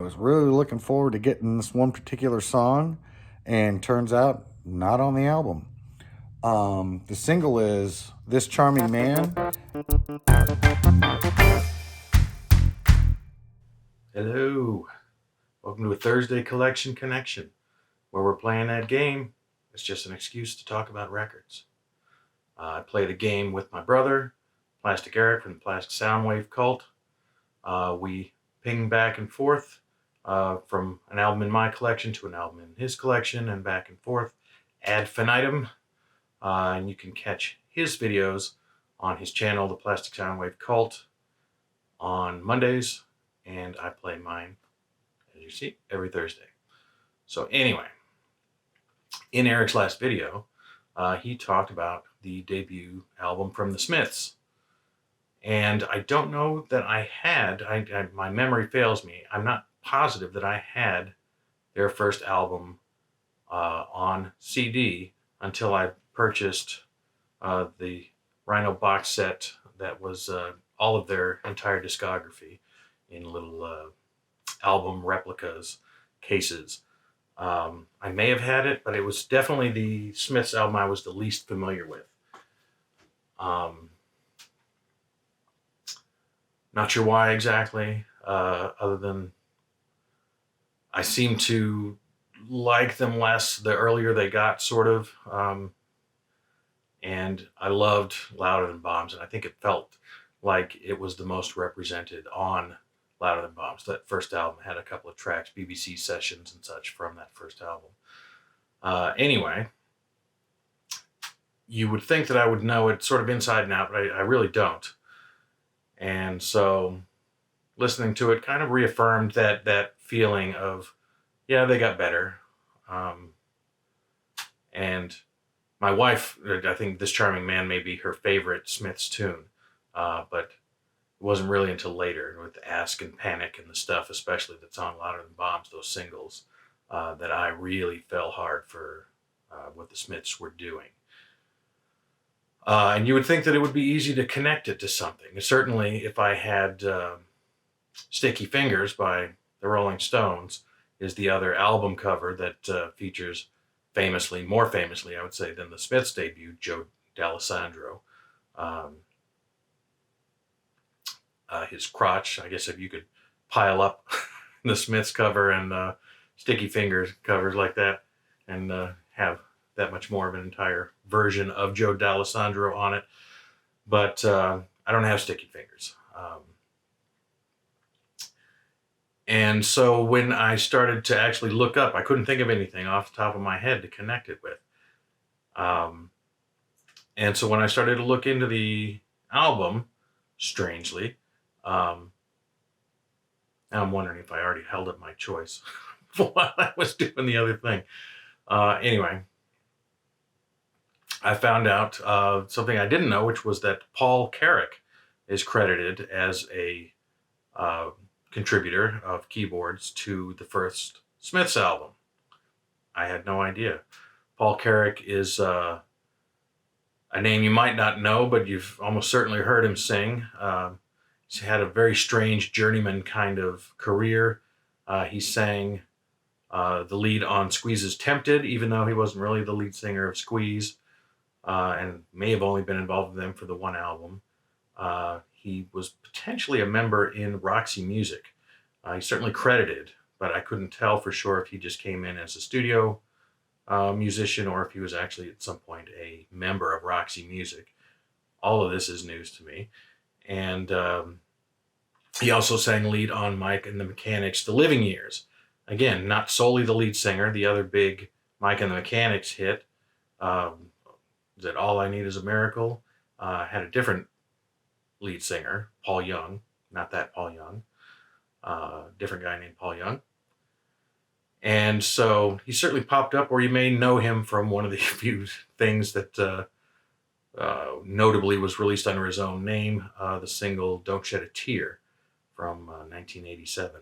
was really looking forward to getting this one particular song, and turns out not on the album. The single is This Charming Man. Hello, welcome to a Thursday Collection Connection, where we're playing that game. It's just an excuse to talk about records. I play the game with my brother, Plastic Eric from the Plastic Soundwave Cult. We ping back and forth from an album in my collection to an album in his collection, and back and forth ad infinitum. And you can catch his videos on his channel, the Plastic Soundwave Cult, on Mondays, and I play mine, as you see, every Thursday. So anyway, in Eric's last video, he talked about the debut album from the Smiths. And I don't know that I had, my memory fails me, I'm not positive that I had their first album on CD until I purchased the Rhino box set that was all of their entire discography in little album replicas cases. I may have had it, but it was definitely the Smiths album I was the least familiar with. Not sure why exactly, other than I seem to like them less the earlier they got, sort of. And I loved Louder Than Bombs, and I think it felt like it was the most represented on Louder Than Bombs. That first album had a couple of tracks, BBC sessions and such from that first album. Anyway, you would think that I would know it sort of inside and out, but I really don't. And so listening to it kind of reaffirmed that feeling of, yeah, they got better. And my wife, I think This Charming Man may be her favorite Smiths tune, but it wasn't really until later with Ask and Panic and the stuff, especially that's on Louder Than Bombs, those singles, that I really fell hard for what the Smiths were doing. And you would think that it would be easy to connect it to something. Certainly, if I had Sticky Fingers by the Rolling Stones is the other album cover that features more famously, I would say, than the Smiths' debut, Joe D'Alessandro. His crotch, I guess if you could pile up the Smiths cover and Sticky Fingers covers like that and have that much more of an entire version of Joe D'Alessandro on it. But I don't have Sticky Fingers. And so when I started to actually look up, I couldn't think of anything off the top of my head to connect it with. And so when I started to look into the album, strangely, now I'm wondering if I already held up my choice while I was doing the other thing. Anyway, I found out something I didn't know, which was that Paul Carrack is credited as a contributor of keyboards to the first Smiths album. I had no idea. Paul Carrack is a name you might not know, but you've almost certainly heard him sing. He's had a very strange journeyman kind of career. He sang the lead on Squeeze's Tempted, even though he wasn't really the lead singer of Squeeze, and may have only been involved with them for the one album. He was potentially a member in Roxy Music. He's certainly credited, but I couldn't tell for sure if he just came in as a studio musician or if he was actually at some point a member of Roxy Music. All of this is news to me. And he also sang lead on Mike and the Mechanics' The Living Years. Again, not solely the lead singer. The other big Mike and the Mechanics hit, that All I Need Is a Miracle, had a different lead singer, Paul Young, not that Paul Young, different guy named Paul Young. And so he certainly popped up, or you may know him from one of the few things that notably was released under his own name, the single Don't Shed a Tear from 1987.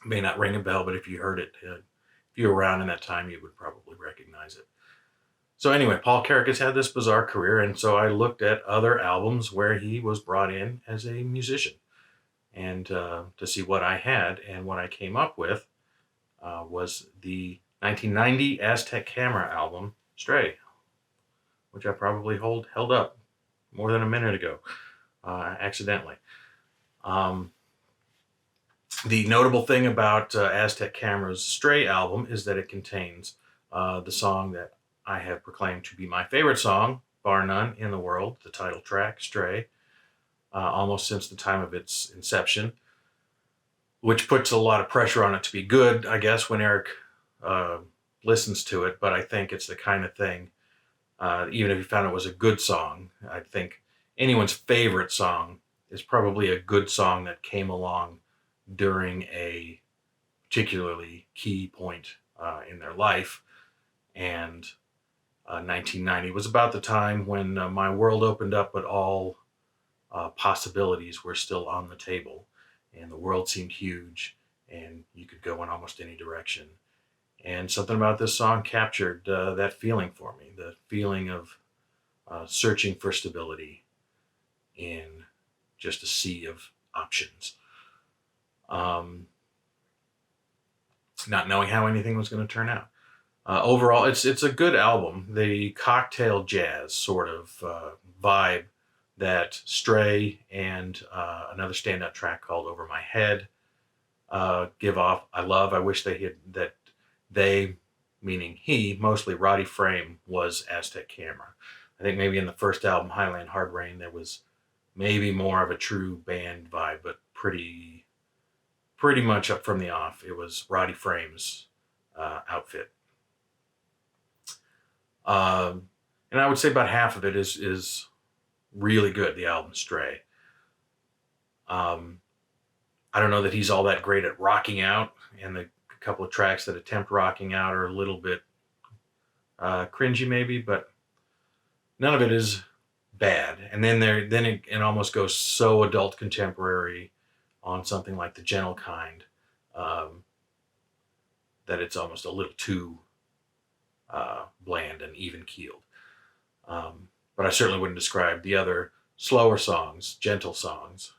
May not ring a bell, but if you heard it, if you were around in that time, you would probably recognize it. So anyway, Paul Carrack has had this bizarre career, and so I looked at other albums where he was brought in as a musician. and to see what I had. And what I came up with was the 1990 Aztec Camera album, Stray, which I probably held up more than a minute ago, accidentally. Um, the notable thing about Aztec Camera's Stray album is that it contains the song that I have proclaimed to be my favorite song, bar none, in the world, the title track, Stray, almost since the time of its inception, which puts a lot of pressure on it to be good, I guess, when Eric uh, listens to it. But I think it's the kind of thing, even if you found it was a good song, I think anyone's favorite song is probably a good song that came along during a particularly key point in their life. And 1990 was about the time when my world opened up, but all possibilities were still on the table. And the world seemed huge, and you could go in almost any direction. And something about this song captured that feeling for me, the feeling of searching for stability in just a sea of options. Um, not knowing how anything was going to turn out. Overall, it's a good album. The cocktail jazz sort of vibe that Stray and another standout track called "Over My Head" give off. I love. I wish they had that. They, meaning he, mostly Roddy Frame, was Aztec Camera. I think maybe in the first album, Highland Hard Rain, there was maybe more of a true band vibe, but pretty much up from the off, it was Roddy Frame's outfit. And I would say about half of it is really good. The album Stray. Um, I don't know that he's all that great at rocking out, and the couple of tracks that attempt rocking out are a little bit cringy, maybe, but none of it is bad. And then it almost goes so adult contemporary on something like The Gentle Kind um, that it's almost a little too bland and even keeled. But I certainly wouldn't describe the other slower songs, gentle songs,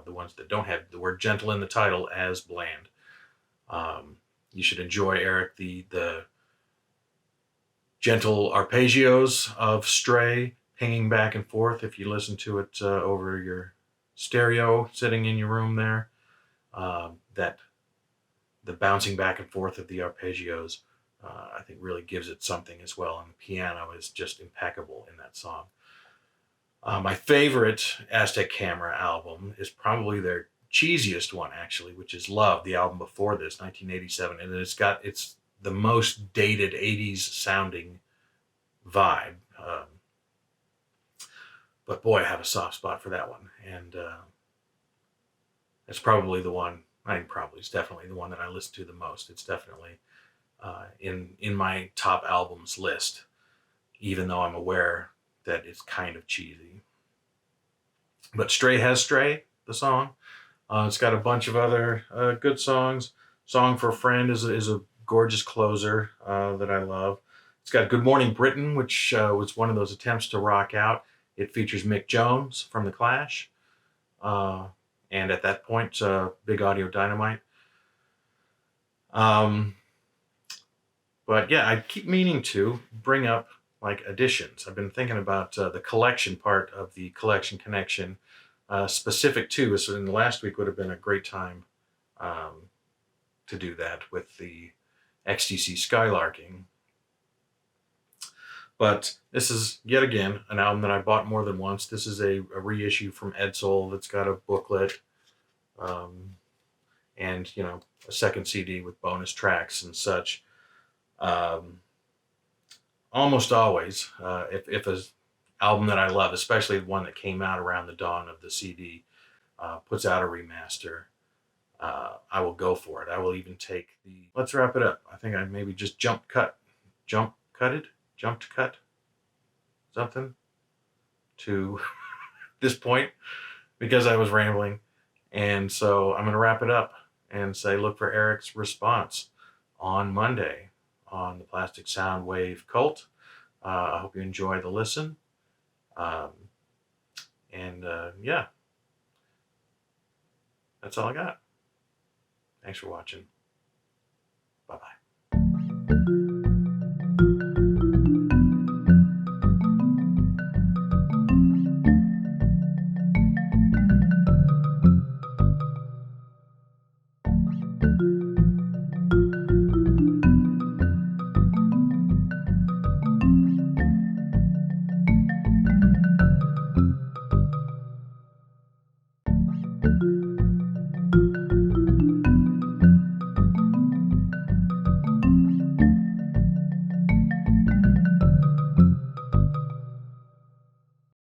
the ones that don't have the word gentle in the title, as bland. You should enjoy, Eric, the gentle arpeggios of Stray pinging back and forth if you listen to it over your stereo sitting in your room there. That the bouncing back and forth of the arpeggios, I think, really gives it something as well. And the piano is just impeccable in that song. My favorite Aztec Camera album is probably their cheesiest one, actually, which is Love, the album before this, 1987. And it's the most dated 80s sounding vibe. But boy, I have a soft spot for that one. And it's probably the one, it's definitely the one that I listen to the most. It's definitely in my top albums list, even though I'm aware that it's kind of cheesy. But Stray has Stray, the song. It's got a bunch of other good songs. Song for a Friend is a gorgeous closer that I love. It's got Good Morning Britain, which was one of those attempts to rock out. It features Mick Jones from The Clash. And at that point, Big Audio Dynamite. But yeah, I keep meaning to bring up like additions. I've been thinking about the collection part of the collection connection, specific to. So in the last week would have been a great time to do that with the XTC Skylarking. But this is yet again an album that I bought more than once. This is a reissue from Edsel that's got a booklet, and a second CD with bonus tracks and such. Almost always, if an album that I love, especially the one that came out around the dawn of the CD, puts out a remaster, I will go for it. I will even take the. Let's wrap it up. I think I maybe just jumped cut something to this point because I was rambling, and so I'm going to wrap it up and say look for Eric's response on Monday on the Plastic Sound Wave Cult. I hope you enjoy the listen. And yeah, That's all I got. Thanks for watching. Bye-bye.